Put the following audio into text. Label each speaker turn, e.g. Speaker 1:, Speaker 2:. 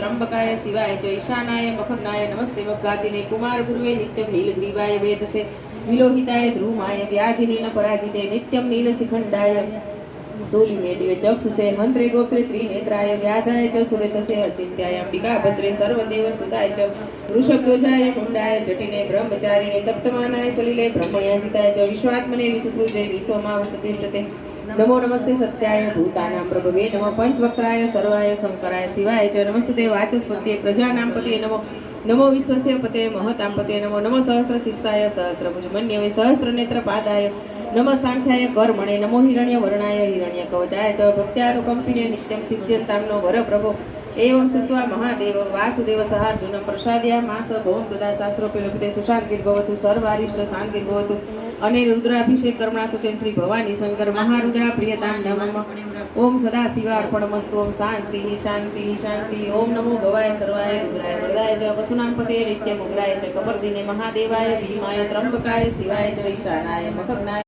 Speaker 1: त्र्यंबकाय शिवाय च ईशानाय मखनाय नमस्ते वग्गातिने कुमार गुरुवे नित्य भैलग्रीवाय वेदसे विलोहिताय ध्रुमाय व्याधिनेन पराजिते नित्यं नीलशिखण्डाय सोलिमेटिवे चक्षुषे मंत्रे गोत्रे त्रिनेत्राय व्याधाय च सुरेतसे अचिन्त्याय अंबिका भद्रे सर्वदेव स्तुताय च वृषध्वजाय कुण्डाय जटिने ब्रह्मचारिणे तप्तमानाय सलिले ब्रह्मण्याजिताय च विश्वात्मने विसृजे विश्वमावतिष्ठते नमो नमस्ते सत्याय भूतानां प्रभवे नमः पंचवक्त्राय सर्वाय शंकराय शिवाय च नमस्ते वाचस्पते प्रजानां पते नमो नमो विश्वस्य पते महतां पते नमो नमो सहस्रशीर्षाय सहस्रभुजमन्यवे सहस्रनेत्रपादाय नमः सांख्याय कर्मणे नमो हिरण्यवर्णाय हिरण्यकवचाय च भक्त्यानुकम्पिने नित्यं सिद्ध्यन्तां नो वरप्रभो एवं श्रुत्वा महादेव वासुदेव सहार्जुनं प्रसादयामास भवं तदा शास्त्रोपलब्धे सुशान्तिर्भवतु सर्वारिष्ट शान्तिर्भवतु अनिरुद्राभिषेक कर्मणाकृते श्री भवानी शंकर महारुद्रा प्रियतां नमः ओम सदाशिवार्पणमस्तु ओम शान्तिः शान्तिः शान्तिः ओम नमो भवाय सर्वाय रुद्राय वरदाय च वसुनां पते नित्यमुग्राय च कपर्दिने महादेवाय भीमाय त्र्यंबकाय शिवाय च ईशानाय मखग्नाय